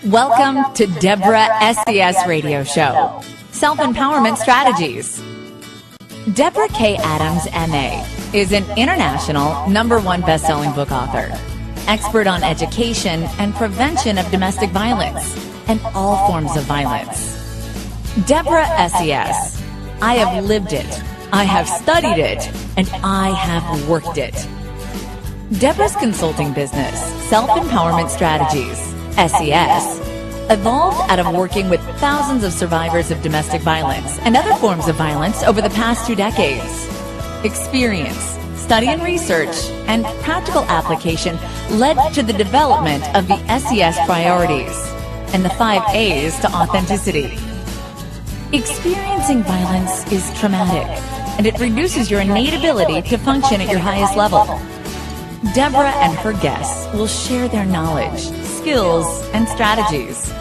Welcome to Debra SeS Radio Show, Self-Empowerment Strategies. Debra K. Adams, M.A., is an international #1 best-selling book author, expert on education and prevention of domestic violence and all forms of violence. Debra SeS. I have lived it, I have studied it, and I have worked it. Debra's consulting business, Self-Empowerment Strategies, SES, evolved out of working with thousands of survivors of domestic violence and other forms of violence over the past 2 decades. Experience, study and research, and practical application led to the development of the SES priorities and the 5 A's to authenticity. Experiencing violence is traumatic, and it reduces your innate ability to function at your highest level. Debra and her guests will share their knowledge, skills, and strategies.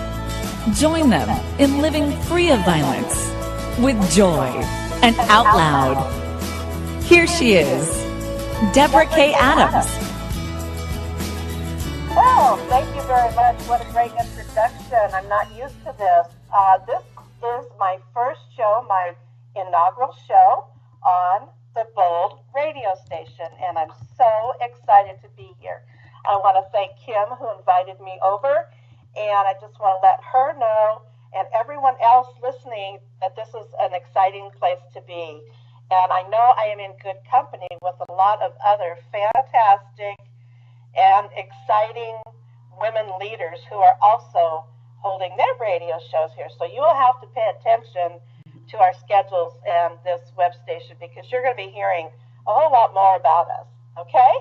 Join them in living free of violence, with joy, and out loud. Here she is, Debra K. Adams. Well, thank you very much. What a great introduction. I'm not used to this. This is my first show, my inaugural show on the Bold radio station, and I'm so excited to be here. I want to thank Kim, who invited me over, and I just want to let her know and everyone else listening that this is an exciting place to be. And I know I am in good company with a lot of other fantastic and exciting women leaders who are also holding their radio shows here. So you will have to pay attention to our schedules and this web station, because you're going to be hearing a whole lot more about us, okay?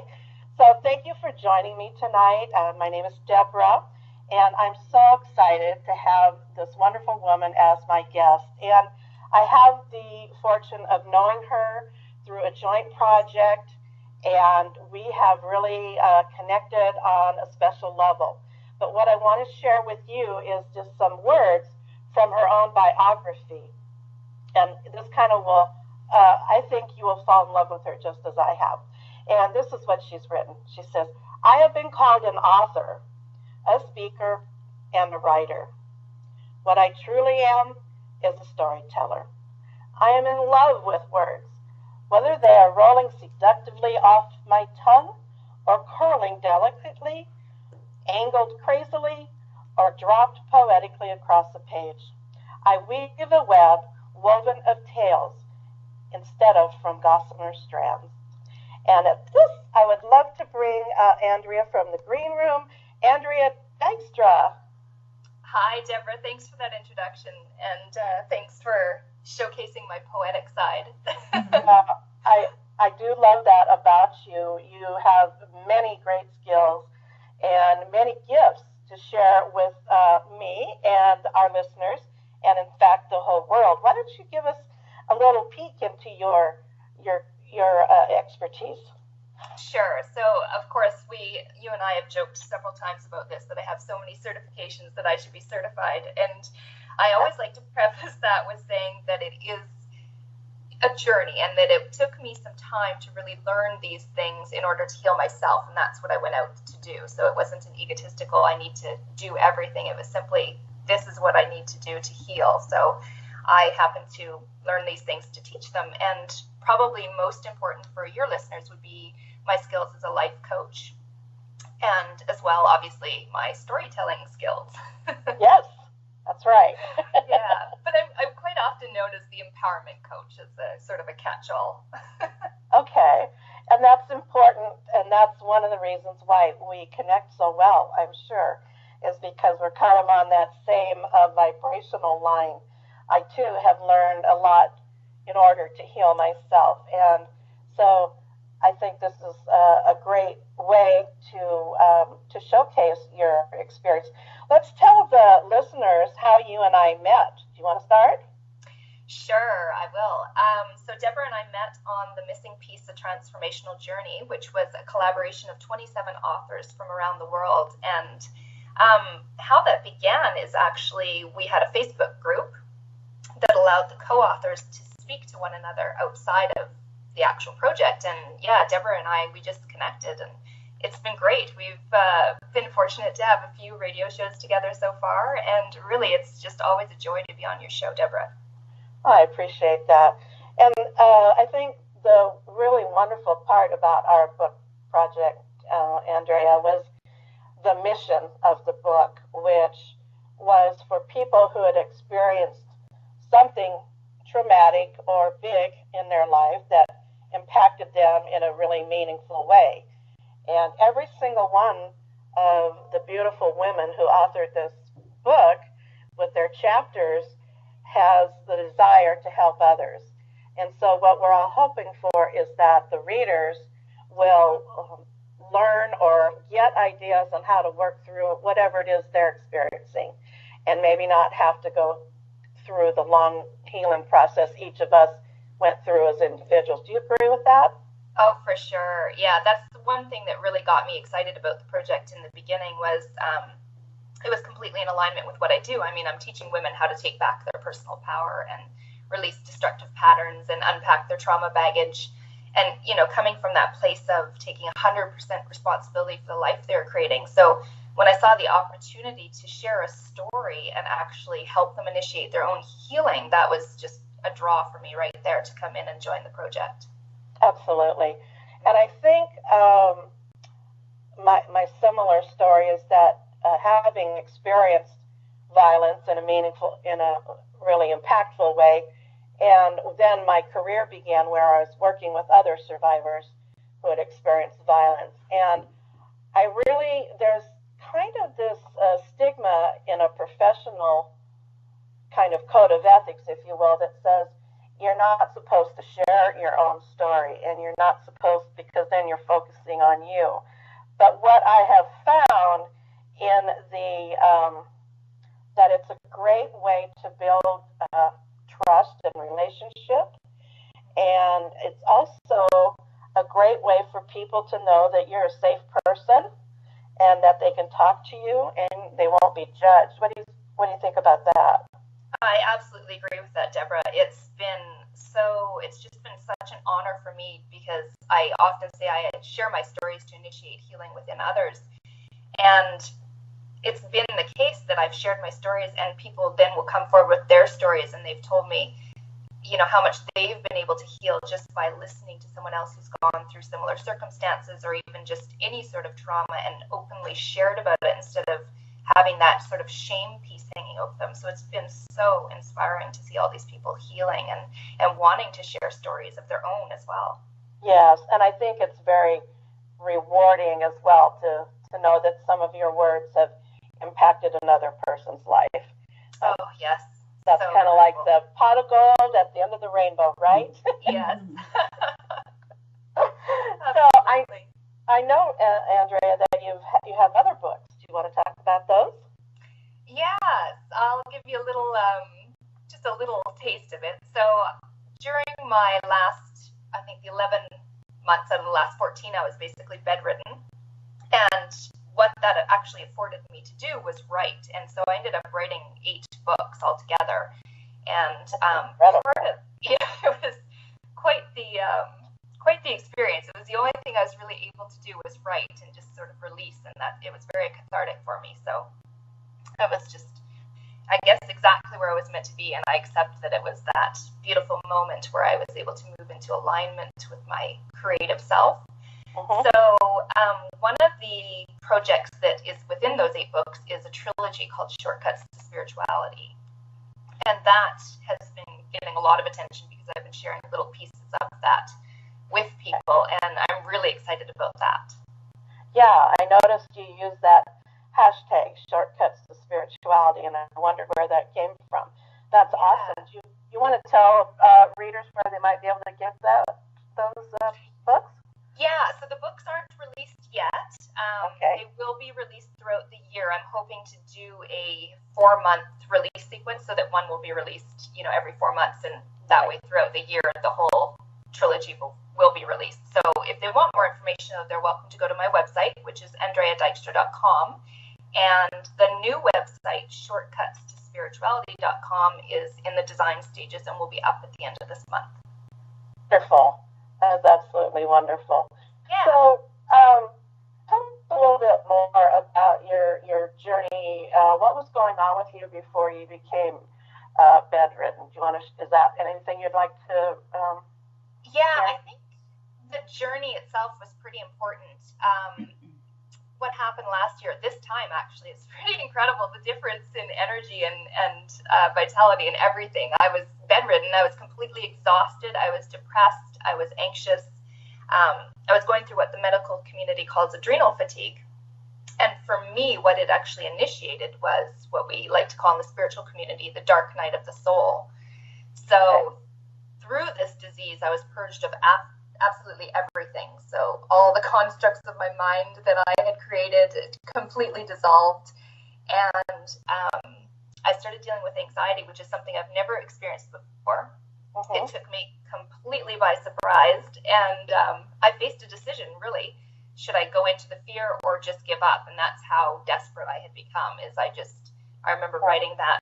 So thank you for joining me tonight. My name is Debra, and I'm so excited to have this wonderful woman as my guest. And I have the fortune of knowing her through a joint project, and we have really connected on a special level. But what I want to share with you is just some words from her own biography. And this kind of will, I think you will fall in love with her just as I have. And this is what she's written. She says, I have been called an author, a speaker, and a writer. What I truly am is a storyteller. I am in love with words, whether they are rolling seductively off my tongue or curling delicately, angled crazily, or dropped poetically across a page. I weave a web woven of tales instead of from gossamer strands. And at this, I would love to bring Andrea from the green room. Andrea, Dykstra. Hi, Debra. Thanks for that introduction, and thanks for showcasing my poetic side. I do love that about you. You have many great skills and many gifts to share with me and our listeners, and in fact the whole world. Why don't you give us a little peek into your expertise? Sure. So, of course, you and I have joked several times about this, that I have so many certifications that I should be certified. And I always like to preface that with saying that it is a journey, and that it took me some time to really learn these things in order to heal myself. And that's what I went out to do. So it wasn't an egotistical, I need to do everything. It was simply, this is what I need to do to heal. So I happen to learn these things to teach them. And probably most important for your listeners would be my skills as a life coach, and as well, obviously, my storytelling skills. Yes, that's right. Yeah, but I'm quite often known as the empowerment coach, as a sort of a catch-all. Okay, and that's important, and that's one of the reasons why we connect so well, I'm sure, is because we're kind of on that same vibrational line. I, too, have learned a lot in order to heal myself, and so I think this is a great way to showcase your experience. Let's tell the listeners how you and I met. Do you want to start? Sure, I will. So Debra and I met on the Missing Piece: A Transformational Journey, which was a collaboration of 27 authors from around the world. And how that began is actually we had a Facebook group that allowed the co-authors to speak to one another outside of the actual project. And yeah, Debra and I, we just connected and it's been great. We've been fortunate to have a few radio shows together so far, and really it's just always a joy to be on your show, Debra. Oh, I appreciate that. And I think the really wonderful part about our book project, Andrea, was the mission of the book, which was for people who had experienced something traumatic or big in their life that impacted them in a really meaningful way. And every single one of the beautiful women who authored this book with their chapters has the desire to help others. And so what we're all hoping for is that the readers will learn or get ideas on how to work through whatever it is they're experiencing, and maybe not have to go through the long healing process each of us went through as individuals. Do you agree with that? Oh, for sure. Yeah, that's the one thing that really got me excited about the project in the beginning was it was completely in alignment with what I do. I mean, I'm teaching women how to take back their personal power and release destructive patterns and unpack their trauma baggage. And, you know, coming from that place of taking 100% responsibility for the life they're creating. So when I saw the opportunity to share a story and actually help them initiate their own healing, that was just a draw for me right there to come in and join the project. Absolutely. And I think my similar story is that having experienced violence in a really impactful way, and then my career began where I was working with other survivors who had experienced violence. And there's kind of this stigma in a professional kind of code of ethics, if you will, that says you're not supposed to share your own story, and you're not supposed, because then you're focusing on you. But what I have found in that it's a great way to build trust and relationship, and it's also a great way for people to know that you're a safe person and that they can talk to you and they won't be judged. What do you think about that? I absolutely agree with that, Debra. It's just been such an honor for me because I often say I share my stories to initiate healing within others. And it's been the case that I've shared my stories and people then will come forward with their stories and they've told me, you know, how much they've been able to heal just by listening to someone else who's gone through similar circumstances or even just any sort of trauma and openly shared about it instead of having that sort of shame piece hanging over them. So it's been so inspiring to see all these people healing and wanting to share stories of their own as well. Yes, and I think it's very rewarding as well to know that some of your words have impacted another person's life. Oh, yes. That's so kind of like the pot of gold at the end of the rainbow, right? Yes. So I know, Andrea, that you have other books. Do you want to talk about those? Yes, I'll give you a little, just a little taste of it. So during my last, I think the 11 months out of the last 14, I was basically bedridden. And what that actually afforded me to do was write. And so I ended up writing 8 books altogether. And it was quite the experience. It was the only thing I was really able to do was write and just sort of release, and that it was very cathartic for me. So it was just, I guess, exactly where I was meant to be, and I accept that it was that beautiful moment where I was able to move into alignment with my creative self. Uh-huh. So one of the projects that is within those 8 books is a trilogy called Shortcuts to Spirituality. And that has been getting a lot of attention because I've been sharing little pieces of that with people, and I'm really excited about that. Yeah, I noticed you used that hashtag, Shortcuts to Spirituality, and I wondered where that came from. That's awesome. Do you want to tell readers where they might be able to get those books? Yeah, so the books aren't released yet. Okay. They will be released throughout the year. I'm hoping to do a 4-month release sequence so that one will be released, every 4 months, and that way throughout the year, the whole trilogy will be released. So if they want more information, they're welcome to go to my website, which is Dykstra.com. And the new website, shortcutstospirituality.com, is in the design stages and will be up at the end of this month. Wonderful. That's absolutely wonderful. Yeah. So tell journey. What was going on with you before you became bedridden? Do you want to? Is that anything you'd like to? Yeah, share? I think the journey itself was pretty important. What happened last year, this time actually, is pretty incredible. The difference in energy and vitality and everything. I was bedridden. I was completely exhausted. I was depressed. I was anxious. I was going through what the medical community calls adrenal fatigue. And for me, what it actually initiated was what we like to call in the spiritual community the dark night of the soul. So through this disease, I was purged of absolutely everything. So all the constructs of my mind that I had created completely dissolved. And I started dealing with anxiety, which is something I've never experienced before. It took me completely by surprise. And I faced a decision, really. Should I go into the fear or just give up? And that's how desperate I had become. I remember writing that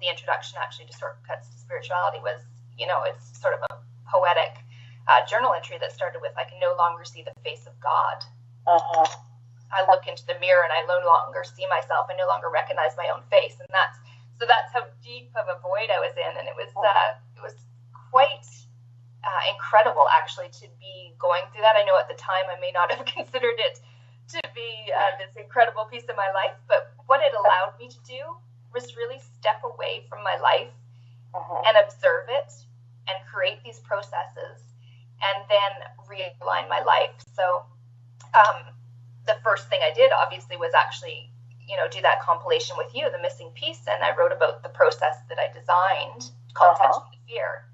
the introduction actually to Shortcuts to Spirituality was, it's sort of a poetic journal entry that started with, I can no longer see the face of God. I look into the mirror and I no longer see myself. I no longer recognize my own face. And that's how deep of a void I was in. And it was quite incredible, actually, to be going through that. I know at the time I may not have considered it to be this incredible piece of my life, but what it allowed me to do was really step away from my life and observe it and create these processes and then realign my life. So the first thing I did, obviously, was actually, do that compilation with you, The Missing Piece, and I wrote about the process that I designed called Touching the Fear.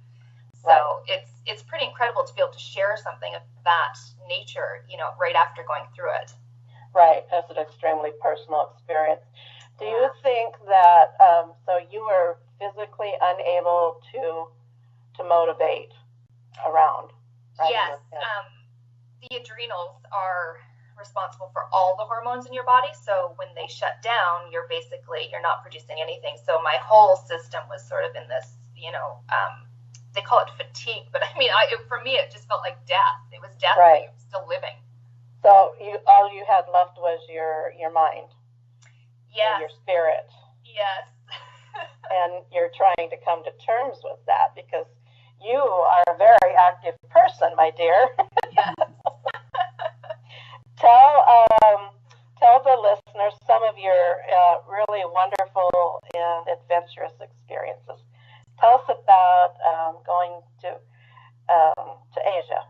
So it's pretty incredible to be able to share something of that nature, right after going through it. Right, that's an extremely personal experience. Do you think that, so you were physically unable to motivate around, right? Yes, the adrenals are responsible for all the hormones in your body. So when they shut down, you're not producing anything. So my whole system was sort of in this, they call it fatigue, but I mean, for me, it just felt like death. It was death, but you're still living. So all you had left was your mind. Yes. And your spirit. Yes. And you're trying to come to terms with that because you are a very active person, my dear. Yes. Tell the listeners some of your really wonderful and adventurous experiences. Tell us about going to Asia.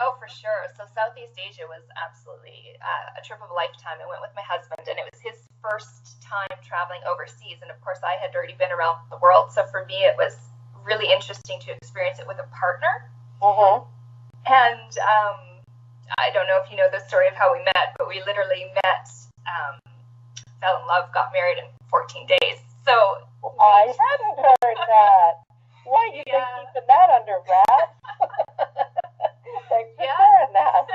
Oh, for sure. So Southeast Asia was absolutely a trip of a lifetime. I went with my husband, and it was his first time traveling overseas. And of course, I had already been around the world. So for me, it was really interesting to experience it with a partner. And I don't know if you know the story of how we met, but we literally met, fell in love, got married in 14 days. So I hadn't heard that. Why you been keeping that under wraps? Thanks for sharing that.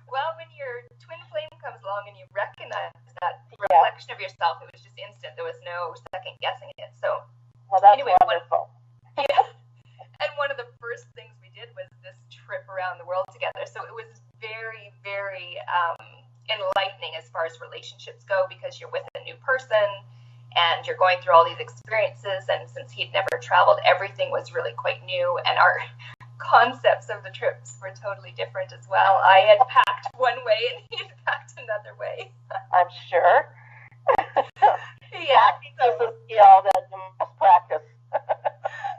Well, when your twin flame comes along and you recognize that reflection of yourself, it was just instant. There was no second guessing it. So, well, that's wonderful. And one of the first things we did was this trip around the world together. So it was very, very enlightening as far as relationships go because you're with a new person and you're going through all these experiences. And since he'd never traveled, everything was really quite new. And our concepts of the trips were totally different as well. I had packed one way and he had packed another way. I'm sure. Yeah. Practice is a skill that you must practice.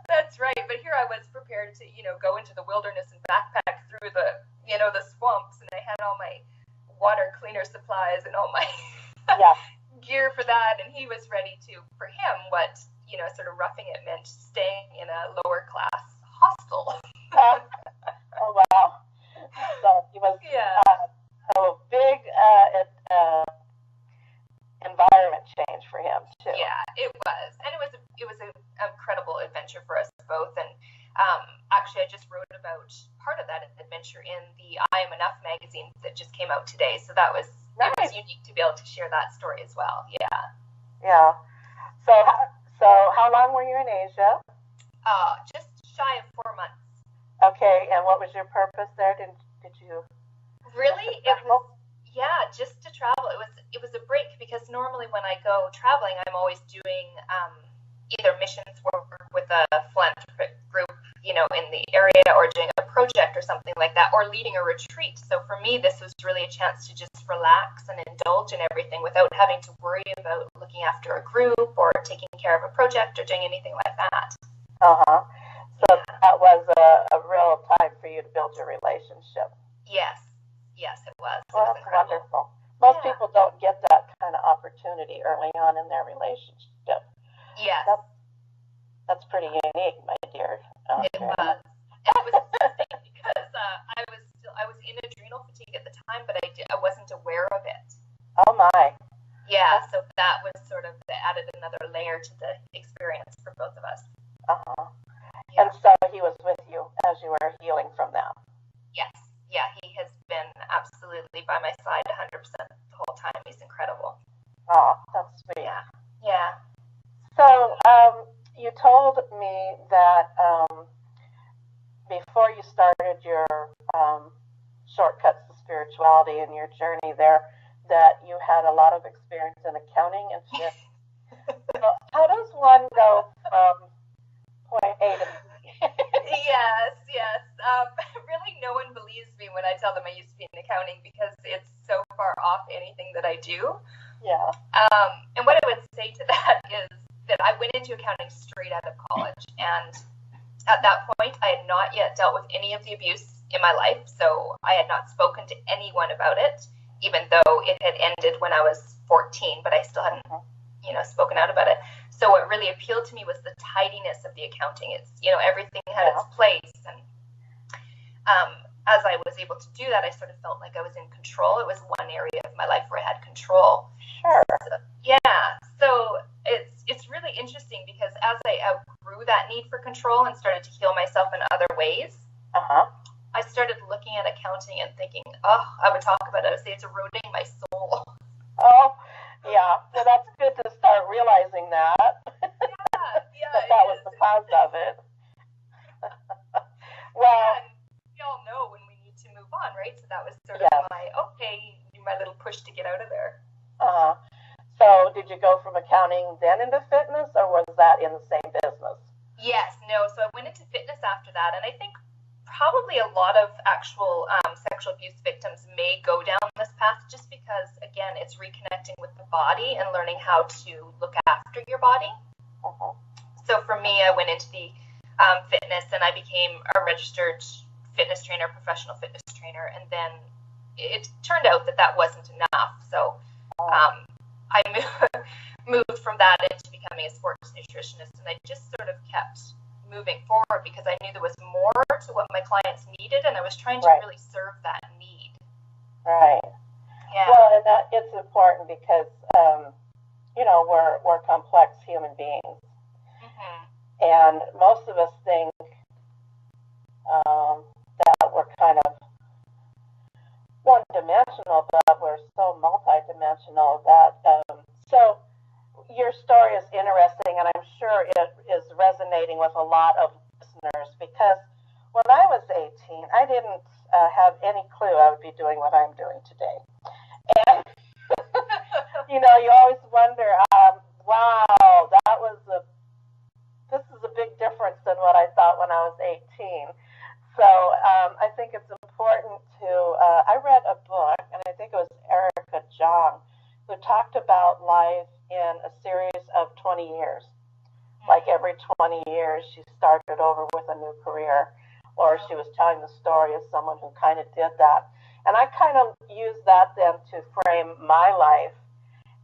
That's right. But here I was prepared to, go into the wilderness and backpack through the swamps. And I had all my water cleaner supplies and all my gear for that. And he was ready to, for him, what, sort of roughing it meant staying in a lower class hostel. Oh, wow. So he was a big environment change for him, too. Yeah, it was. And it was an incredible adventure for us both. And actually, I just wrote about part of that adventure in the I Am Enough magazine that just came out today. So that was, It was unique to be able to share that story as well. Yeah. Yeah. So how long were you in Asia? Just shy of 4 months. Okay, and what was your purpose there? Did you really? It was just to travel. It was a break because normally when I go traveling, I'm always doing either missions work with a philanthropic group, you know, in the area, or doing a project or something like that, or leading a retreat. So for me, this was really a chance to just relax and indulge in everything without having to worry about looking after a group or taking care of a project or doing anything like that. Uh-huh. So that was a real time for you to build your relationship. Yes, it was. Well, It was that's wonderful. Most people don't get that kind of opportunity early on in their relationship. Yes. That's pretty unique, my dear. It was. And it was interesting because I was in adrenal fatigue at the time, but I wasn't aware of it. Oh my. Yeah, so that was sort of added another layer to the experience for both of us. Uh-huh. Yeah. And so he was with you as you were healing from that. Yes. Yeah, he has been absolutely by my side 100% the whole time. He's incredible. Oh, that's sweet. Yeah. So, you told me that before you started your shortcuts to spirituality and your journey there, that you had a lot of experience in accounting and shit. So how does one go from point A to B? Yes. Really, no one believes me when I tell them I used to be in accounting because it's so far off anything that I do. Yeah. And what I would say to that is that I went into accounting straight out of college, and at that point, I had not yet dealt with any of the abuse in my life, so I had not spoken to anyone about it, even though it had ended when I was 14, but I still hadn't, spoken out about it. So what really appealed to me was the tidiness of the accounting. It's, everything had its place, and as I was able to do that, I sort of felt like I was in control. It was one area of my life where I had control. Sure. So it's really interesting because as I outgrew that need for control and started to heal myself in other ways, I started looking at accounting and thinking, I would talk about it. I would say it's eroding my soul. Oh, yeah. So that's good to start realizing that. that was the cause of it. Well, we all know when we need to move on, right? So that was sort of my little push to get out of there. So did you go from accounting then into fitness, or was that in the same business? Yes, no. So I went into fitness after that, and I think probably a lot of actual sexual abuse victims may go down this path just because, again, it's reconnecting with the body and learning how to look after your body. So for me, I went into the fitness, and I became a registered fitness trainer, professional fitness trainer, and then it turned out that wasn't enough. So I moved from that into becoming a sports nutritionist, and I just sort of kept moving forward because I knew there was more to what my clients needed, and I was trying to really serve that need. Right. Yeah. Well, and that it's important because we're complex human beings, and most of us think that we're kind of one-dimensional, but we're so multi-dimensional that so your story is interesting, and I'm sure it is resonating with a lot of listeners, because when I was 18, I didn't have any clue I would be doing what I'm doing today. And you always wonder, wow, this is a big difference than what I thought when I was 18. So I think it's important to, I read a book, and I think it was Erica Jong, who talked about life in a series of 20 years. Like every 20 years, she started over with a new career, or she was telling the story of someone who kind of did that. And I kind of used that then to frame my life.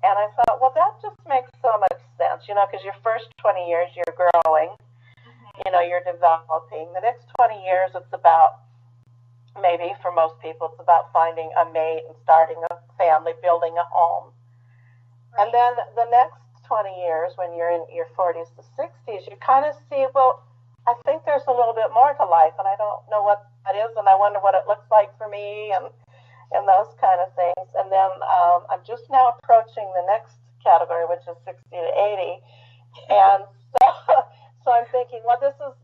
And I thought, well, that just makes so much sense, because your first 20 years, you're growing, you're developing. The next 20 years, it's about, maybe for most people, it's about finding a mate and starting a family, building a home. And then the next 20 years, when you're in your 40s to 60s, you kind of see, well, I think there's a little bit more to life, and I don't know what that is, and I wonder what it looks like for me, and those kind of things. And then I'm just now approaching the next category, which is 60 to 80. And so I'm thinking, well, this has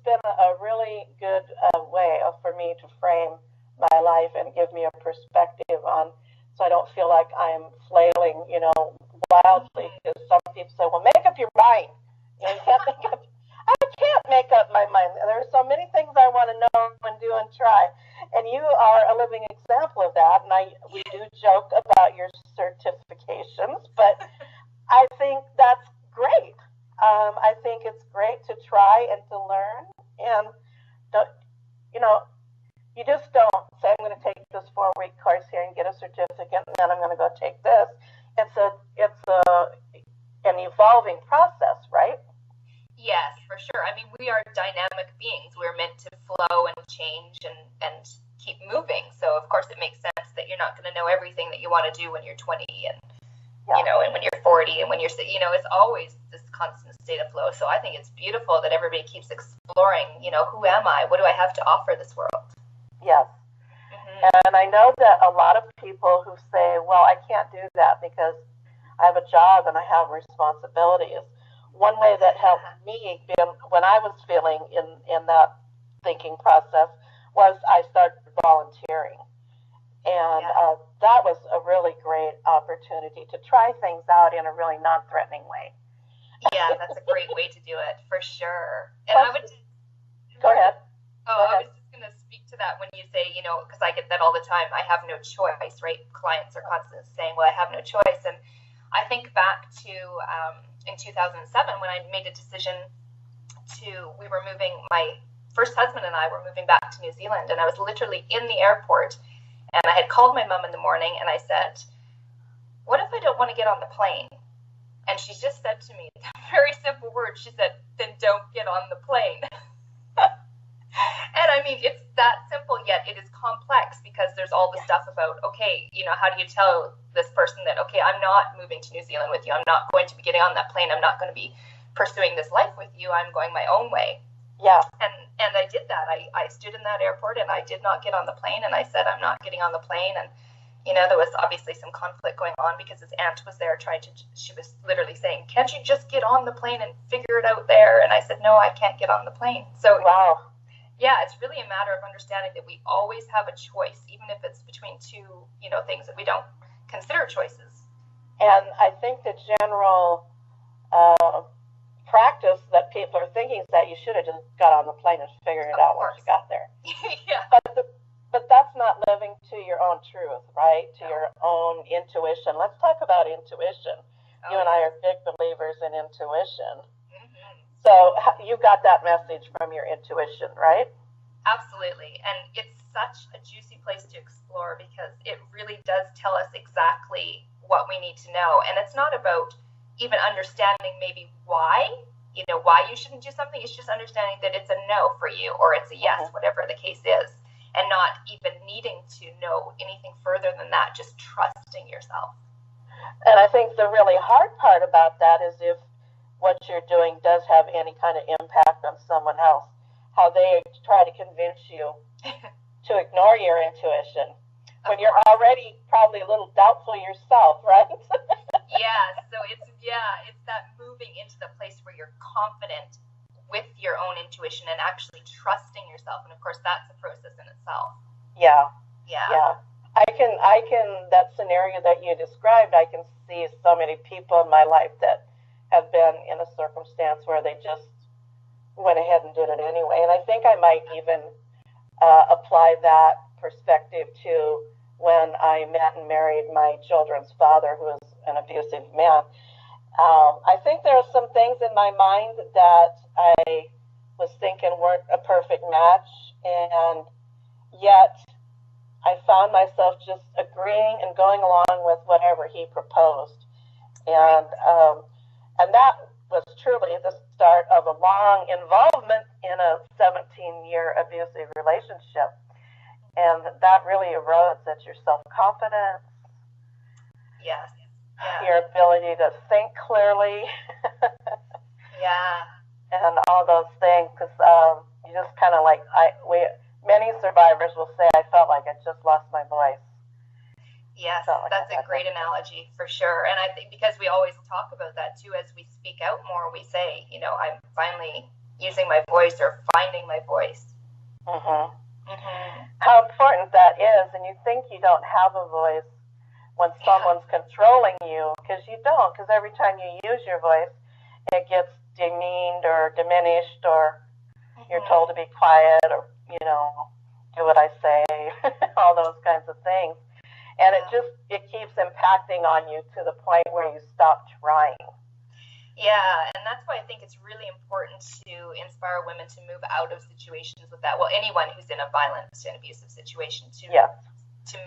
been a really good way for me to frame my life and give me a perspective on, so I don't feel like I'm flailing, wildly, because some people say, well, make up your mind. You can't make up. I can't make up my mind. There are so many things I want to know and do and try. And you are a living example of that. And we do joke about your certifications, but I think that's great. I think it's great to try and to learn. And, you just don't say, I'm going to take this 4-week course here and get a certificate, and then I'm going to go take this. It's an evolving process, right? Yes, for sure. I mean, we are dynamic beings. We're meant to flow and change and keep moving. So, of course, it makes sense that you're not going to know everything that you want to do when you're 20 and, and when you're 40 and when it's always this constant state of flow. So I think it's beautiful that everybody keeps exploring, who am I? What do I have to offer this world? Yes. Mm-hmm. And I know that a lot of people who say, well, I can't do that because I have a job and I have responsibilities. One way that helped me when I was feeling in that thinking process was I started volunteering. And that was a really great opportunity to try things out in a really non-threatening way. Yeah, that's a great way to do it, for sure. And I would... Go ahead. I was just going to speak to that when you say, because I get that all the time, I have no choice, right? Clients are constantly saying, well, I have no choice. And I think back to in 2007 when I made a decision we were moving, my first husband and I were moving back to New Zealand, and I was literally in the airport, and I had called my mom in the morning, and I said, what if I don't want to get on the plane? And she just said to me, very simple words, she said, then don't get on the plane. And I mean, it's that simple, yet it is complex because there's all the stuff about, okay, how do you tell this person that, okay, I'm not moving to New Zealand with you. I'm not going to be getting on that plane. I'm not going to be pursuing this life with you. I'm going my own way. Yeah. And I did that. I stood in that airport and I did not get on the plane. And I said, I'm not getting on the plane. And, there was obviously some conflict going on because his aunt was there she was literally saying, can't you just get on the plane and figure it out there? And I said, no, I can't get on the plane. So, wow. Yeah, it's really a matter of understanding that we always have a choice, even if it's between two, things that we don't consider choices. And I think the general practice that people are thinking is that you should have just got on the plane and figured it out once you got there. Yeah. But that's not living to your own truth, right? To your own intuition. Let's talk about intuition. You and I are big believers in intuition. So you got that message from your intuition, right? Absolutely. And it's such a juicy place to explore because it really does tell us exactly what we need to know. And it's not about even understanding maybe why you shouldn't do something. It's just understanding that it's a no for you or it's a yes, whatever the case is, and not even needing to know anything further than that, just trusting yourself. And I think the really hard part about that is if what you're doing does have any kind of impact on someone else, how they try to convince you to ignore your intuition when you're already probably a little doubtful yourself, right? Yeah, so it's that moving into the place where you're confident with your own intuition and actually trusting yourself. And of course, that's a process in itself. Yeah. I can that scenario that you described, I can see so many people in my life that have been in a circumstance where they just went ahead and did it anyway. And I think I might even apply that perspective to when I met and married my children's father, who was an abusive man. I think there are some things in my mind that I was thinking weren't a perfect match, and yet I found myself just agreeing and going along with whatever he proposed. And that was truly the start of a long involvement in a 17-year abusive relationship. And that really erodes at your self-confidence. Yes. Yeah. Your ability to think clearly. Yeah. And all those things, because you just kind of many survivors will say, I felt like I just lost my voice. Yes, that's a great analogy for sure. And I think because we always talk about that too, as we speak out more, we say, I'm finally using my voice or finding my voice. How important that is. And you think you don't have a voice when someone's controlling you, because you don't, because every time you use your voice, it gets demeaned or diminished, or you're told to be quiet, or, do what I say, all those kinds of things. And it keeps impacting on you to the point where you stop trying. Yeah, and that's why I think it's really important to inspire women to move out of situations with that. Well, anyone who's in a violent and abusive situation to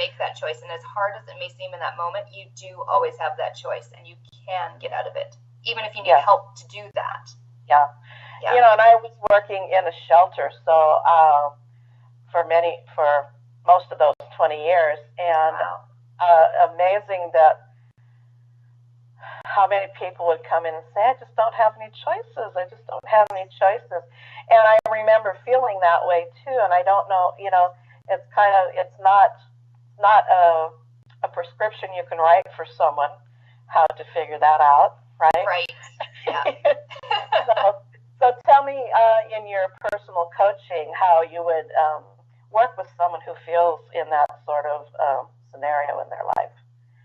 make that choice. And as hard as it may seem in that moment, you do always have that choice, and you can get out of it, even if you need help to do that. Yeah. And I was working in a shelter, so for most of those 20 years, and amazing that how many people would come in and say, I just don't have any choices. And I remember feeling that way too. And I don't know, it's not a prescription you can write for someone how to figure that out, right? Right. Yeah. so tell me in your personal coaching how you would work with someone who feels in that sort of scenario in their life.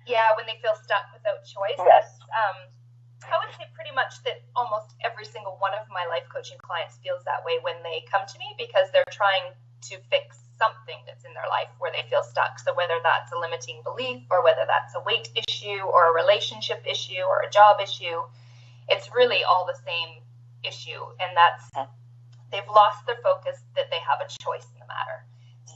Yeah, when they feel stuck without choice. Yes. I would say pretty much that almost every single one of my life coaching clients feels that way when they come to me, because they're trying to fix something that's in their life where they feel stuck. So whether that's a limiting belief, or whether that's a weight issue, or a relationship issue, or a job issue, it's really all the same issue. And that's, they've lost their focus that they have a choice in the matter.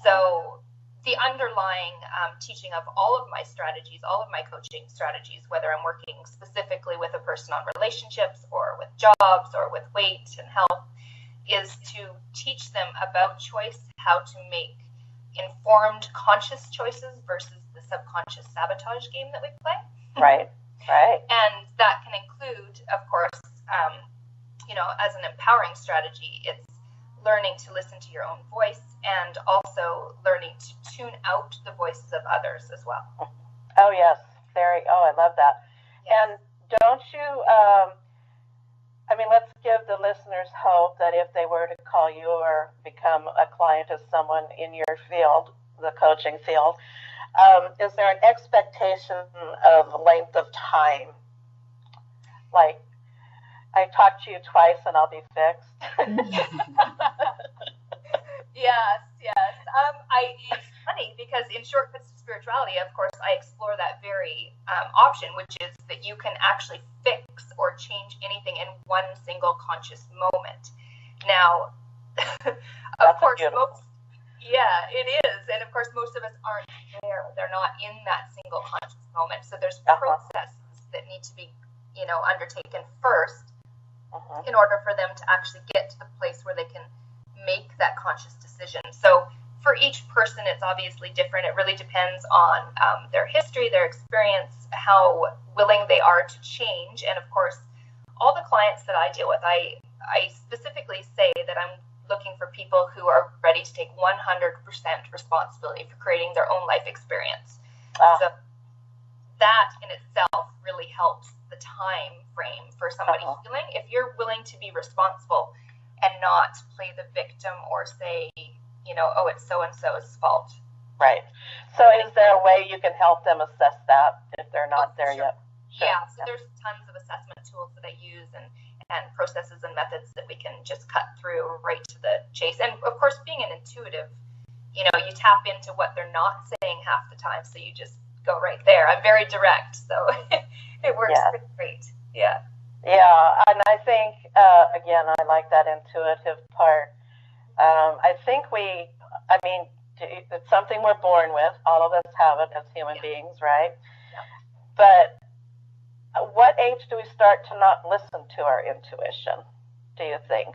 So the underlying teaching of all of my strategies, all of my coaching strategies, whether I'm working specifically with a person on relationships, or with jobs, or with weight and health, is to teach them about choice, how to make informed, conscious choices versus the subconscious sabotage game that we play. Right. And that can include, of course, as an empowering strategy, it's learning to listen to your own voice, and also learning to tune out the voices of others as well. Oh, yes. I love that. Yes. And don't you, let's give the listeners hope that if they were to call you or become a client of someone in your field, the coaching field, is there an expectation of length of time? Like, I talk to you twice and I'll be fixed. Yes. It's funny because in Shortcuts to Spirituality, of course, I explore that very option, which is that you can actually fix or change anything in one single conscious moment. Now, of course, it is. And of course, most of us aren't there. They're not in that single conscious moment. So there's processes that need to be, undertaken first in order for them to actually get to the place where they can make that conscious decision. So for each person, it's obviously different. It really depends on their history, their experience, how willing they are to change. And of course, all the clients that I deal with, I specifically say that I'm looking for people who are ready to take 100% responsibility for creating their own life experience. So that in itself really helps the time frame for somebody healing. If you're willing to be responsible and not play the victim or say, it's so-and-so's fault. Right. So is there a way you can help them assess that if they're not there yet? Sure. Yeah, so there's tons of assessment tools that I use and processes and methods that we can just cut through right to the chase. And of course, being an intuitive, you tap into what they're not saying half the time, so you just go right there. I'm very direct, so it works pretty great. Yeah. Yeah, and I think, again, I like that intuitive part. I think it's something we're born with. All of us have it as human beings, right? Yeah. But what age do we start to not listen to our intuition, do you think?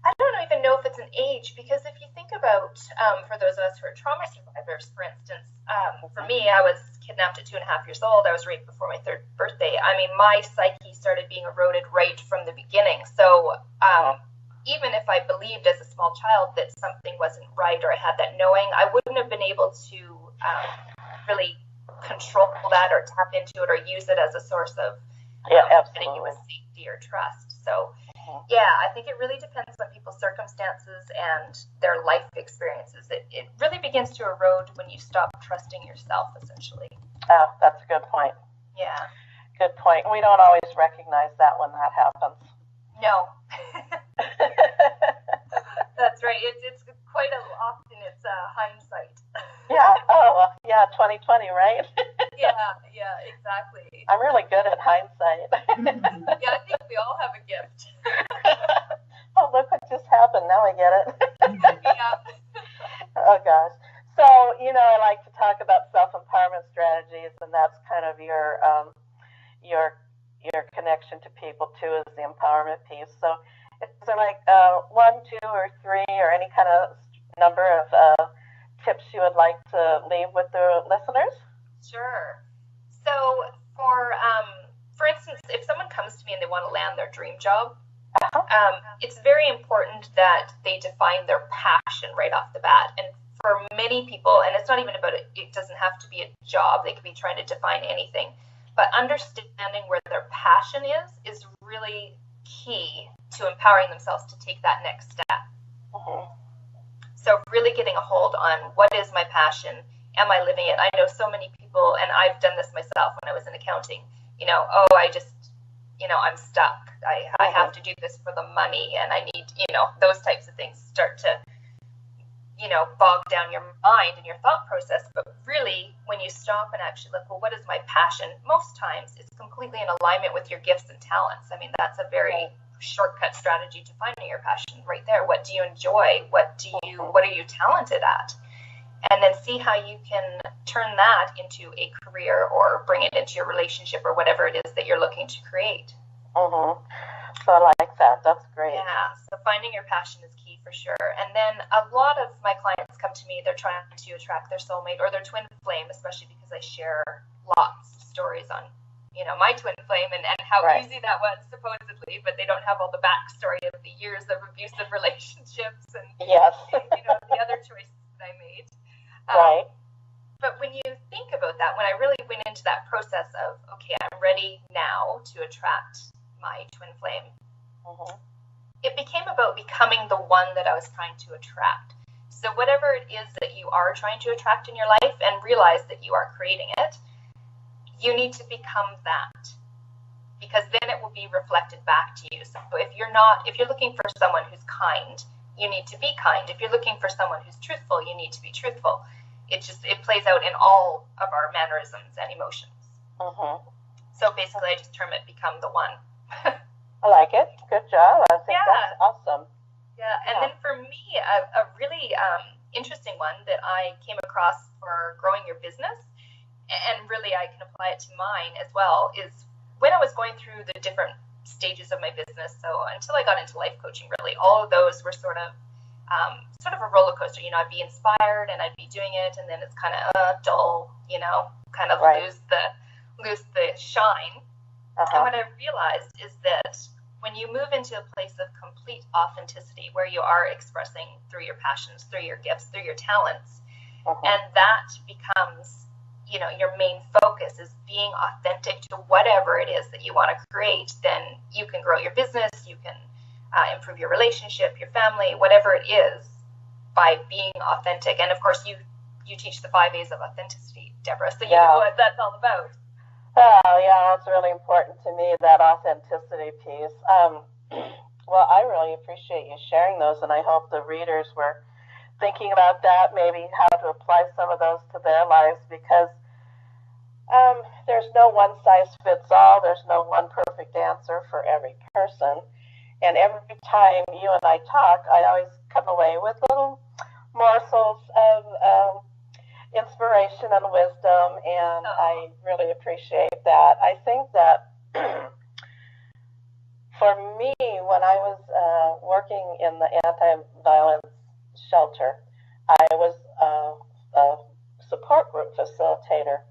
I don't even know if it's an age, because if you think about, for those of us who are trauma survivors, for instance, for me, I was kidnapped at 2.5 years old. I was raped before my 3rd birthday. My psyche started being eroded right from the beginning. So even if I believed as a small child that something wasn't right, or I had that knowing, I wouldn't have been able to really control that or tap into it or use it as a source of getting you with safety or trust. So I think it really depends on people's circumstances and their life experiences. It really begins to erode when you stop trusting yourself, essentially. Oh, that's a good point. Yeah. Good point. We don't always recognize that when that happens. No. That's right. It's quite often it's hindsight. Yeah. Oh, well, yeah. 2020, right? Yeah, exactly. I'm really good at hindsight. Yeah, I think we all have a gift. Oh, look what just happened. Now I get it. Yeah. Oh, gosh. So, I like to talk about self-empowerment strategies, and that's kind of your connection to people, too, is the empowerment piece. So is there like 1, 2, or 3, or any kind of number of tips you would like to leave with the listeners? Sure. So for instance, if someone comes to me and they want to land their dream job, it's very important that they define their passion right off the bat. And for many people, and it's not even about it doesn't have to be a job, they could be trying to define anything, but understanding where their passion is really key to empowering themselves to take that next step. So really getting a hold on what is my passion, am I living it? I know so many people, and I've done this myself when I was in accounting, I'm stuck. I have to do this for the money, and I need, those types of things start to, bog down your mind and your thought process. But really, when you stop and actually look, well, what is my passion? Most times it's completely in alignment with your gifts and talents. I mean, that's a very shortcut strategy to finding your passion right there. What do you enjoy? What are you talented at? And then see how you can turn that into a career or bring it into your relationship or whatever it is that you're looking to create. So I like that. That's great. Yeah. So finding your passion is key for sure. And then a lot of my clients come to me, they're trying to attract their soulmate or their twin flame, especially because I share lots of stories on, my twin flame and how easy that was supposedly, but they don't have all the backstory of the years of abusive relationships and, the other choices that I made. Right. But when you think about that, when I really went into that process of, okay, I'm ready now to attract my twin flame, it became about becoming the one that I was trying to attract. So whatever it is that you are trying to attract in your life and realize that you are creating it, you need to become that, because then it will be reflected back to you. So if you're looking for someone who's kind, you need to be kind. If you're looking for someone who's truthful, you need to be truthful. It plays out in all of our mannerisms and emotions. So basically, I just term it become the one. I like it. Good job. I think that's awesome. Yeah. And then for me, a really interesting one that I came across for growing your business, and really I can apply it to mine as well, is when I was going through the different stages of my business. So until I got into life coaching, really, all of those were sort of a roller coaster. I'd be inspired and I'd be doing it, and then it's kind of dull, kind of lose the shine. And what I realized is that when you move into a place of complete authenticity, where you are expressing through your passions, through your gifts, through your talents, and that becomes, your main focus is being authentic to whatever it is that you want to create, then you can grow your business, you can improve your relationship, your family, whatever it is, by being authentic. And of course, you teach the 5 A's of authenticity, Debra, so you know what that's all about. Oh, yeah, that's really important to me, that authenticity piece. Well, I really appreciate you sharing those, and I hope the readers were thinking about that, maybe how to apply some of those to their lives, because there's no one size fits all. There's no one perfect answer for every person. And every time you and I talk, I always come away with little morsels of inspiration and wisdom, and I really appreciate that. I think that for me, when I was working in the anti-violence shelter, I was a support group facilitator,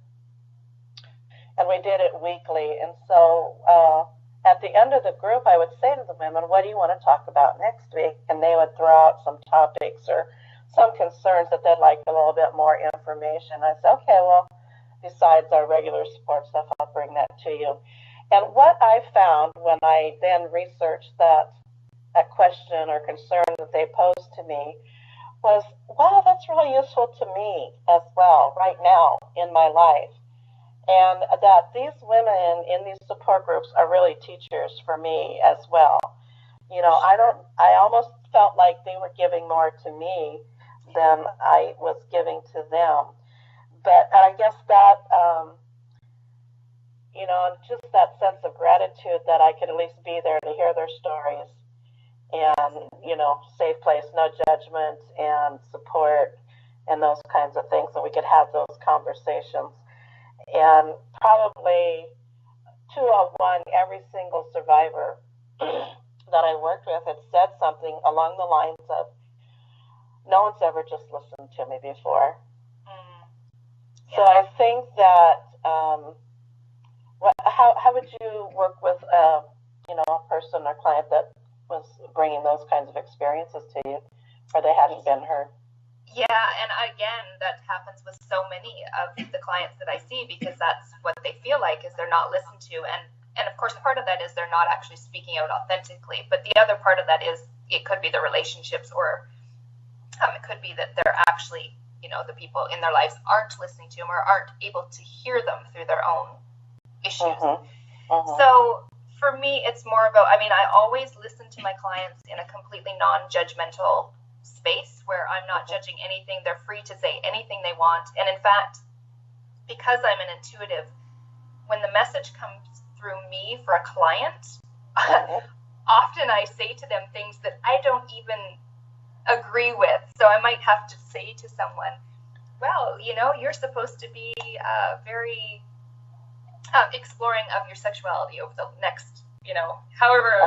and we did it weekly. And so at the end of the group, I would say to the women, what do you want to talk about next week? And they would throw out some topics or some concerns that they'd like a little bit more information. I said, okay, well, besides our regular support stuff, I'll bring that to you. And what I found when I then researched that question or concern that they posed to me was, wow, that's really useful to me as well right now in my life. and that these women in these support groups are really teachers for me as well. You know, I almost felt like they were giving more to me than I was giving to them. But I guess that, you know, just that sense of gratitude that I could at least be there to hear their stories and, you know, safe place, no judgment and support and those kinds of things. And we could have those conversations. And probably 201, every single survivor that I worked with had said something along the lines of, no one's ever just listened to me before. Yeah. So I think that, how would you work with, you know, a person or client that was bringing those kinds of experiences to you, or they hadn't been heard? Yeah, and again, that happens with so many of the clients that I see, because that's what they feel like, is they're not listened to. And of course, part of that is they're not actually speaking out authentically. But the other part of that is it could be the relationships, or it could be that they're actually, you know, the people in their lives aren't listening to them or aren't able to hear them through their own issues. So for me, it's more about, I mean, I always listen to my clients in a completely non-judgmental space where I'm not judging anything. They're free to say anything they want. And in fact, because I'm an intuitive, when the message comes through me for a client, often I say to them things that I don't even agree with. So I might have to say to someone, well, you know, you're supposed to be very exploring of your sexuality over the next, you know, however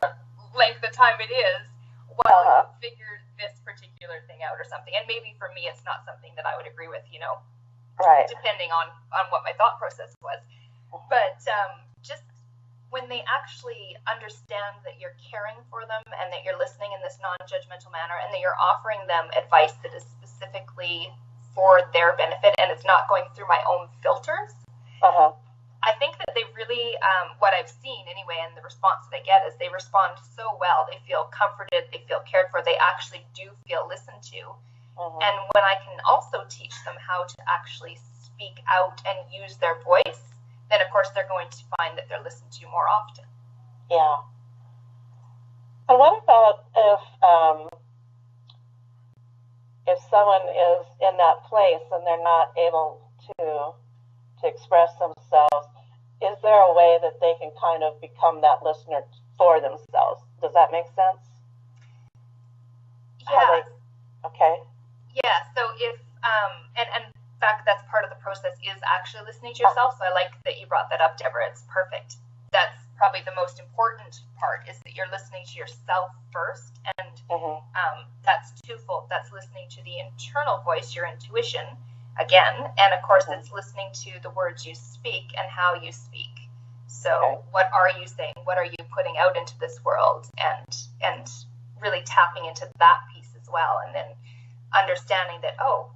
length of time it is, while you figure this particular thing out or something. And maybe for me, it's not something that I would agree with, you know, depending on what my thought process was. But just when they actually understand that you're caring for them and that you're listening in this non-judgmental manner and that you're offering them advice that is specifically for their benefit and it's not going through my own filters, I think that they really, what I've seen anyway, and the response that I get is they respond so well. They feel comforted, they feel cared for, they actually do feel listened to. And when I can also teach them how to actually speak out and use their voice, then of course they're going to find that they're listened to more often. Yeah. And what about if someone is in that place and they're not able to express themselves, is there a way that they can kind of become that listener for themselves? Does that make sense? Yeah. Okay. Yeah. So if, and in fact, that's part of the process is actually listening to yourself. So I like that you brought that up, Debra. It's perfect. That's probably the most important part, is that you're listening to yourself first. And that's twofold. That's listening to the internal voice, your intuition, again, and of course it's listening to the words you speak and how you speak. So what are you saying? What are you putting out into this world? And really tapping into that piece as well, and then understanding that, oh,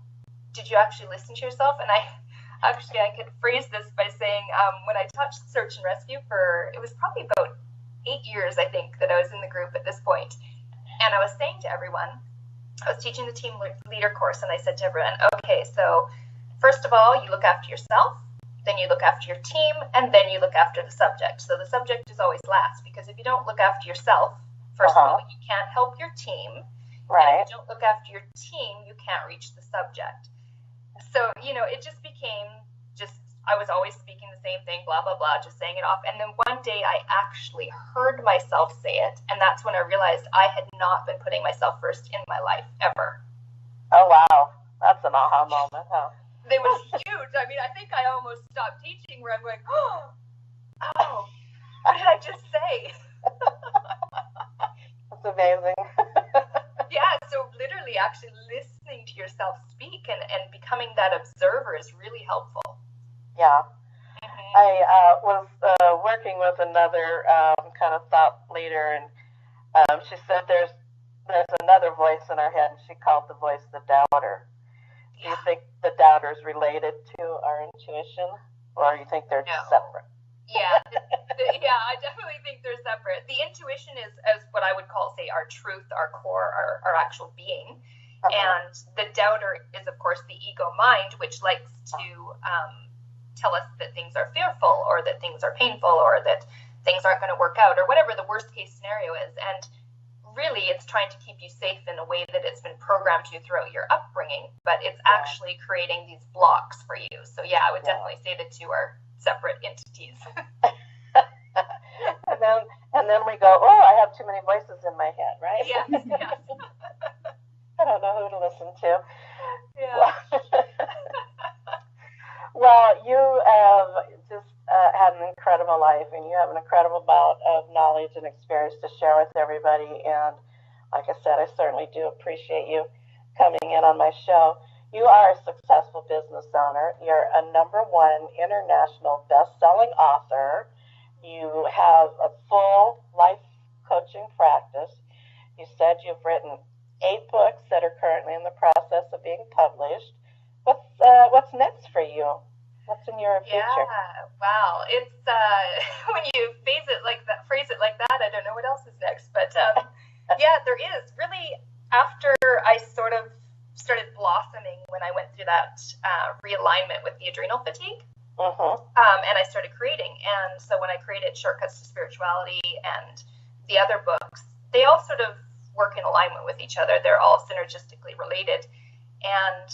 did you actually listen to yourself? And I could phrase this by saying, when I taught search and rescue it was probably about 8 years, I think, that I was in the group at this point, and I was saying to everyone, I was teaching the team leader course, and I said to everyone, okay, so first of all, you look after yourself, then you look after your team, and then you look after the subject. So the subject is always last, because if you don't look after yourself, first of all, you can't help your team. And if you don't look after your team, you can't reach the subject. So, you know, it just became I was always speaking the same thing, blah, blah, blah, just saying it off. And then one day I actually heard myself say it. And that's when I realized I had not been putting myself first in my life ever. Oh, wow. That's an aha moment, huh? It was huge. I mean, I think I almost stopped teaching where I'm going, oh, what did I just say? That's amazing. Yeah, so literally actually listening to yourself speak and becoming that observer is really helpful. Yeah. I was working with another kind of thought leader, and she said there's another voice in our head, and she called the voice the doubter. Do you think the doubter is related to our intuition, or you think they're separate? Yeah, I definitely think they're separate. The intuition is what I would call, say, our truth, our core, our actual being. And the doubter is, of course, the ego mind, which likes to tell us that things are fearful or that things are painful or that things aren't going to work out or whatever the worst case scenario is. And really, it's trying to keep you safe in a way that it's been programmed to throughout your upbringing, but it's actually creating these blocks for you. So yeah, I would definitely say the two are separate entities. and then we go, oh, I have too many voices in my head, right? Yes. I don't know who to listen to. Yeah. Well, you have just had an incredible life, and you have an incredible amount of knowledge and experience to share with everybody. And like I said, I certainly do appreciate you coming in on my show. You are a successful business owner. You're a #1 international best-selling author. You have a full life coaching practice. You said you've written 8 books that are currently in the process of being published. What's next for you? What's in your future? Yeah, wow. It's when you phrase it like that, I don't know what else is next. But yeah, there is really, after I sort of started blossoming when I went through that realignment with the adrenal fatigue, and I started creating. And so when I created Shortcuts to Spirituality and the other books, they all sort of work in alignment with each other. They're all synergistically related. And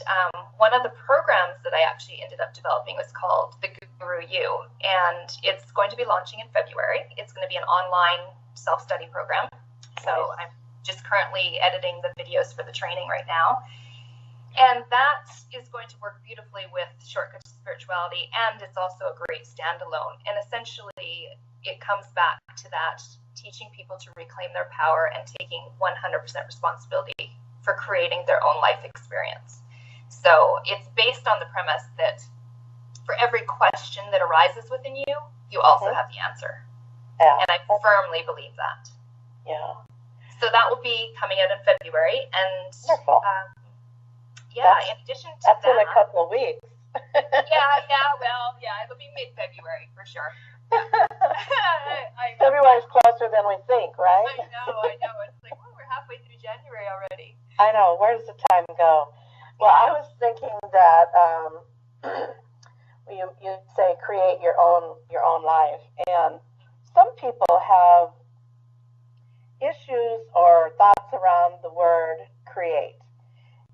one of the programs that I actually ended up developing was called The Guru You, and it's going to be launching in February. It's going to be an online self-study program. So I'm just currently editing the videos for the training right now. And that is going to work beautifully with Shortcuts to Spirituality, and it's also a great standalone. And essentially, it comes back to that, teaching people to reclaim their power and taking 100% responsibility for creating their own life experience. So it's based on the premise that for every question that arises within you, you also have the answer. Yeah. And I firmly believe that. Yeah. So that will be coming out in February. And wonderful. In addition to that's that. in a couple of weeks. It'll be mid-February for sure. February's closer than we think, right? I know. It's like, we're halfway through January already. I know. Where does the time go? Well, I was thinking that you say create your own life, and some people have issues or thoughts around the word create.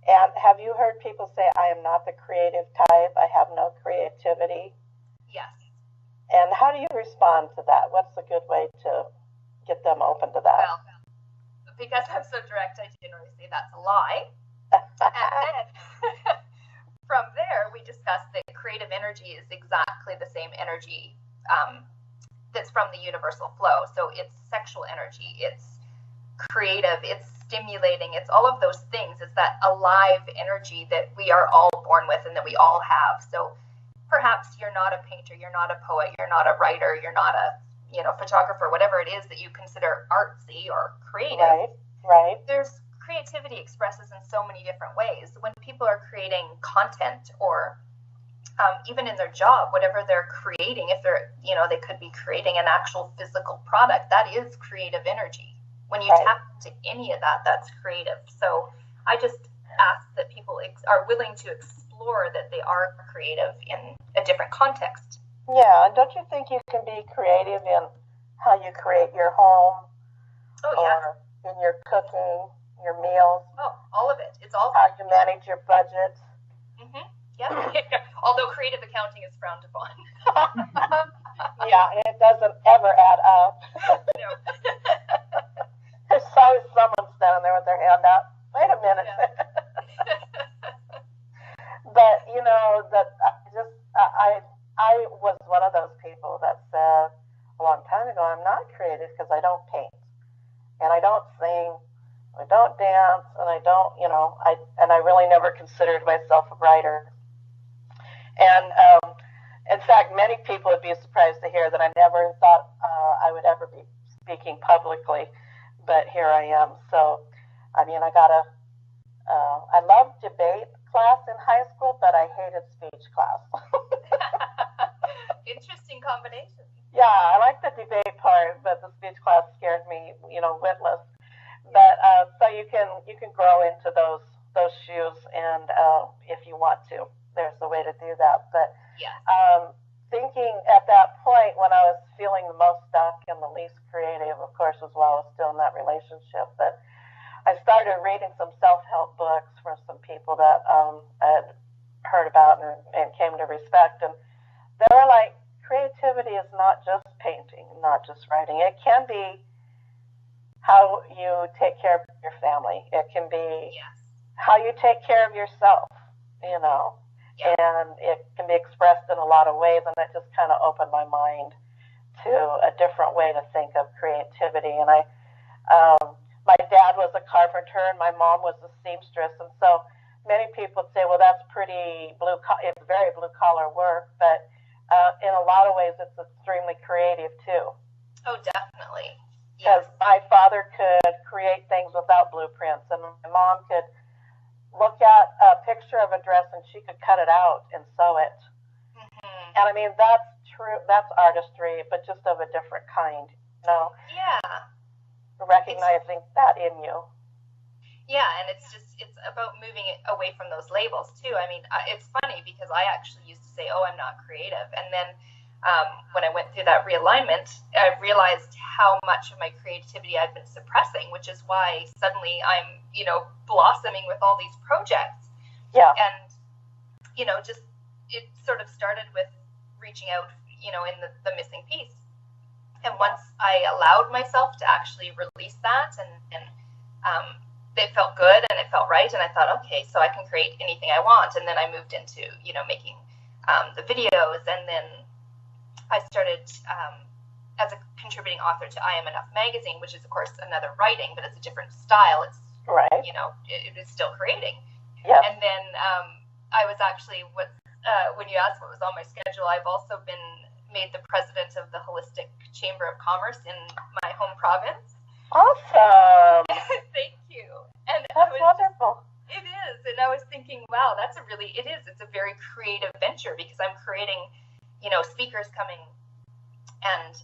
And have you heard people say, I am not the creative type, I have no creativity? Yes. And how do you respond to that? What's a good way to get them open to that? Well, because I'm so direct, I generally say that's a lie. And then from there, we discussed that creative energy is exactly the same energy that's from the universal flow. So it's sexual energy, it's creative, it's stimulating, it's all of those things. It's that alive energy that we are all born with and that we all have. So perhaps you're not a painter, you're not a poet, you're not a writer, you're not a photographer, whatever it is that you consider artsy or creative. Right. There's creativity expresses in so many different ways. When people are creating content or even in their job, whatever they're creating, if they're, they could be creating an actual physical product, that is creative energy. When you tap into any of that, that's creative. So I just ask that people are willing to explore that they are creative in a different context. Yeah, and don't you think you can be creative in how you create your home? Oh, yeah. Or in your cooking, your meals? Oh, all of it. It's all how you manage your budget. Yeah. Although creative accounting is frowned upon. Yeah, and it doesn't ever add up. No. There's always someone standing there with their hand out. Wait a minute. Yeah. But that I was one of those people that said a long time ago, I'm not creative because I don't paint, and I don't sing, I don't dance, and I don't, I really never considered myself a writer. And in fact, many people would be surprised to hear that I never thought I would ever be speaking publicly, but here I am. So, I loved debate class in high school, but I hated speech class. Interesting combination. Yeah, I like the debate part, but the speech class scared me, witless. But so you can grow into those shoes, and if you want to, there's a way to do that. But Yes. thinking at that point when I was feeling the most stuck and the least creative, of course, was while I was still in that relationship. But I started reading some self-help books from some people that I had heard about and came to respect. And they were like, creativity is not just painting, not just writing. It can be how you take care of your family. It can be how you take care of yourself, you know. Yeah. And it can be expressed in a lot of ways, and it just kind of opened my mind to a different way to think of creativity. And my dad was a carpenter, and my mom was a seamstress, and so many people would say, well, that's pretty it's very blue-collar work, but in a lot of ways, it's extremely creative, too. Oh, definitely. Because my father could create things without blueprints, and my mom could look at a picture of a dress, and she could cut it out and sew it. Mm-hmm. And, I mean, that's true. That's artistry, but just of a different kind, you know? Yeah. Recognizing that in you. Yeah, and it's about moving it away from those labels too. I mean, it's funny because I actually used to say, oh, I'm not creative. And then when I went through that realignment, I realized how much of my creativity I've been suppressing, which is why suddenly I'm, you know, blossoming with all these projects. Yeah. And, you know, just it sort of started with reaching out, you know, in the missing piece. And once I allowed myself to actually release that and it felt good and it felt right, and I thought, okay, so I can create anything I want. And then I moved into, you know, making the videos, and then I started as a contributing author to I Am Enough magazine, which is, of course, another writing, but it's a different style. It's, right. You know, it is still creating. Yeah. And then I was actually, when you asked what was on my schedule, I've also been made the president of the Holistic Chamber of Commerce in my home province. Awesome. Thank you. And that's wonderful. It is. And I was thinking, wow, it's a very creative venture, because I'm creating, you know, speakers coming and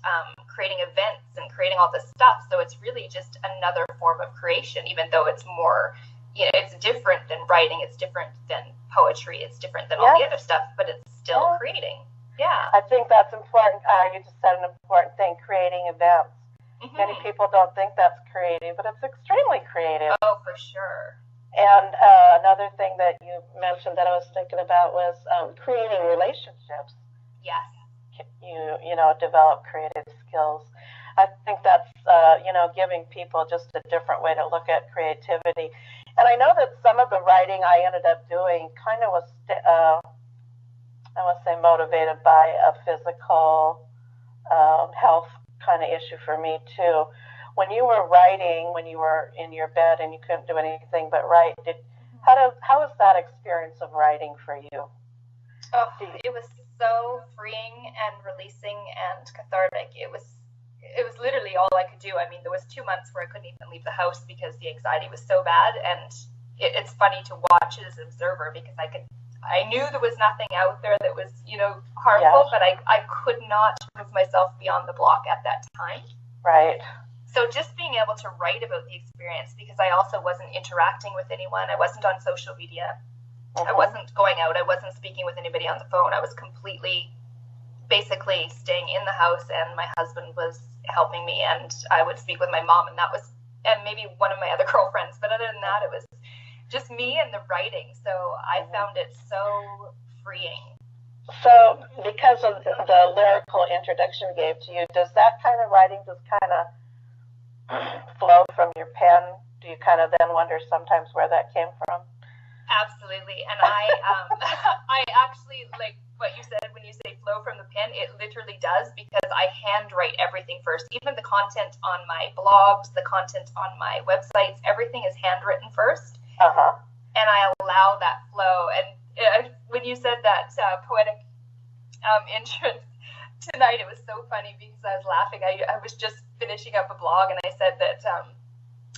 creating events and creating all this stuff. So it's really just another form of creation, even though it's more, you know, it's different than writing. It's different than poetry. It's different than all the other stuff, but it's still creating. Yeah. I think that's important. You just said an important thing, creating events. Mm-hmm. Many people don't think that's creative, but it's extremely creative. Oh, for sure. And another thing that you mentioned that I was thinking about was creating relationships. Yes. You know, develop creative skills. I think that's, you know, giving people just a different way to look at creativity. And I know that some of the writing I ended up doing kind of was, I want to say, motivated by a physical health kind of issue for me too. When you were writing, when you were in your bed and you couldn't do anything but write, how was that experience of writing for you? Oh, it was so freeing and releasing and cathartic. It was literally all I could do. I mean, there was 2 months where I couldn't even leave the house because the anxiety was so bad. And it's funny to watch as an observer, because I knew there was nothing out there that was, you know, harmful, but I could not move myself beyond the block at that time. Right. So just being able to write about the experience, because I also wasn't interacting with anyone. I wasn't on social media. I wasn't going out. I wasn't speaking with anybody on the phone. I was completely, basically staying in the house, and my husband was helping me, and I would speak with my mom, and maybe one of my other girlfriends. But other than that, it was just me and the writing. So I found it so freeing. So because of the lyrical introduction we gave to you, does that kind of writing just kind of flow from your pen? Do you kind of then wonder sometimes where that came from? Absolutely. And I actually, like what you said, when you say flow from the pen, it literally does, because I handwrite everything first. Even the content on my blogs, the content on my websites, everything is handwritten first. And I allow that flow. And when you said that poetic entrance tonight, it was so funny because I was laughing. I was just finishing up a blog, and I said that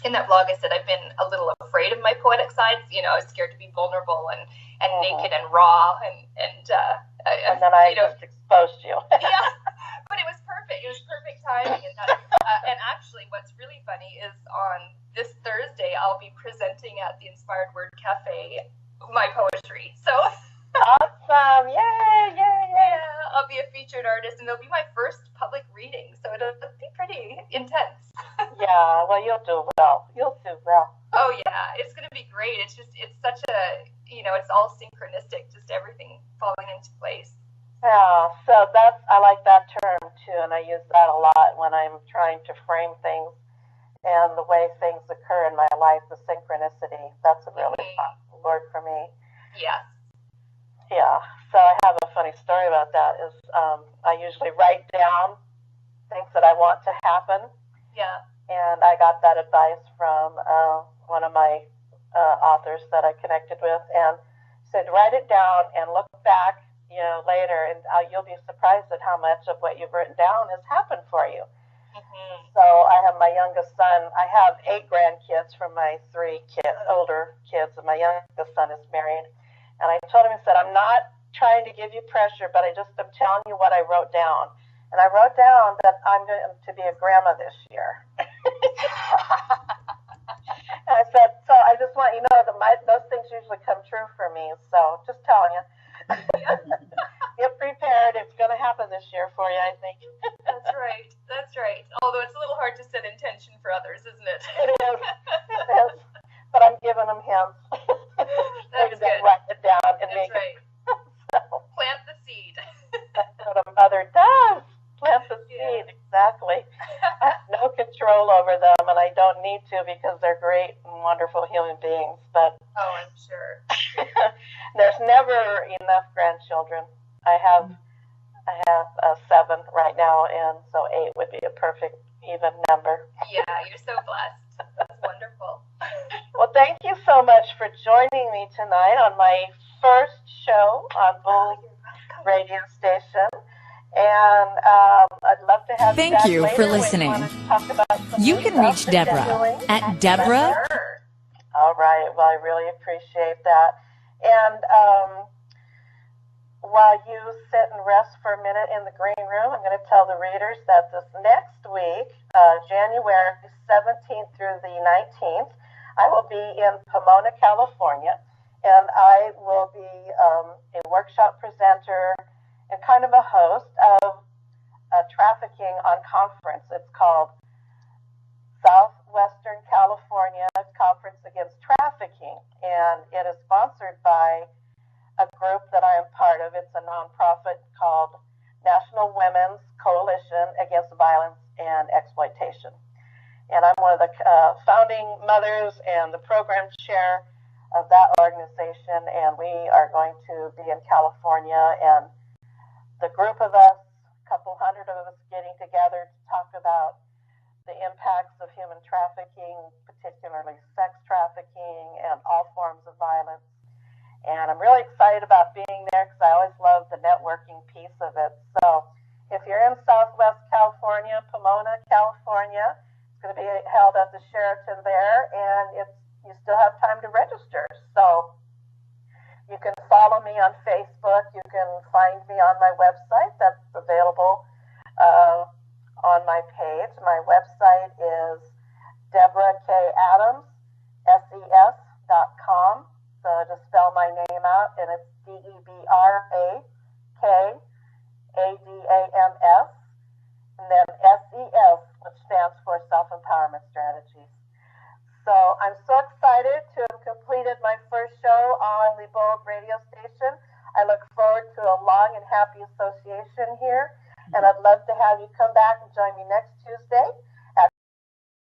in that blog, I said I've been a little afraid of my poetic sides. You know, I was scared to be vulnerable and naked and raw, and then I just exposed you. Yeah, but it was perfect. It was perfect timing. And actually, what's really funny is on this Thursday, I'll be presenting at the Inspired Word Cafe my poetry. So awesome. it'll be pretty intense. Yeah, well, you'll do well. You'll do well. Oh yeah, it's going to be great. It's such a, it's all synchronistic, just everything falling into place. Yeah, so I like that term too, and I use that a lot when I'm trying to frame things and the way things occur in my life, the synchronicity. That's a really fun word for me. Yes. Yeah, so I have a funny story about that. Is I usually write down things that I want to happen. Yeah. And I got that advice from one of my authors that I connected with, and said, write it down and look back, later, and you'll be surprised at how much of what you've written down has happened for you. Mm-hmm. So I have my youngest son. I have 8 grandkids from my 3 older kids, and my youngest son is married. And I told him, I said, I'm not trying to give you pressure, but I'm telling you what I wrote down. And I wrote down that I'm going to be a grandma this year. And I said, so I just want you to know that those things usually come true for me. So just telling you. Get prepared. It's going to happen this year for you, I think. That's right. That's right. Although it's a little hard to set intention for others, isn't it? It is. It is. But I'm giving them hints. That's good. Write it down and That's make right. it. So, plant the seed. that's what a mother does. Plant the seed, exactly. I have no control over them, and I don't need to because they're great and wonderful human beings. But I'm sure. There's never enough grandchildren. I have 7 right now, and so 8 would be a perfect even number. Yeah, you're so blessed. That's wonderful. Well, thank you so much for joining me tonight on my first show on Bull Radio Station. And I'd love to have Thank you later for listening. You can reach Debra at Debra. All right. Well, I really appreciate that. And while you sit and rest for a minute in the green room, I'm going to tell the readers that this next week, January 17th through the 19th, I will be in Pomona, California, and I will be a workshop presenter and kind of a host of a trafficking on conference. It's called Southwestern California Conference Against Trafficking, and it is sponsored by a group that I am part of. It's a nonprofit called National Women's Coalition Against Violence and Exploitation. And I'm one of the founding mothers and the program chair of that organization, and we are going to be in California, and the group of us, a couple hundred of us, getting together to talk about the impacts of human trafficking, particularly sex trafficking and all forms of violence. And I'm really excited about being there because I always love the networking piece of it. So if you're in Southwest California, Pomona, California, it's going to be held at the Sheraton there, and you still have time to register. So you can follow me on Facebook. You can find me on my website. That's available on my page. My website is Debra K. Adams, SES.com. So just spell my name out, and it's DebraKAdams, and then SES, which stands for Self-Empowerment Strategies. So I'm so excited to have completed my first show on the Bold radio station. I look forward to a long and happy association here, and I'd love to have you come back and join me next Tuesday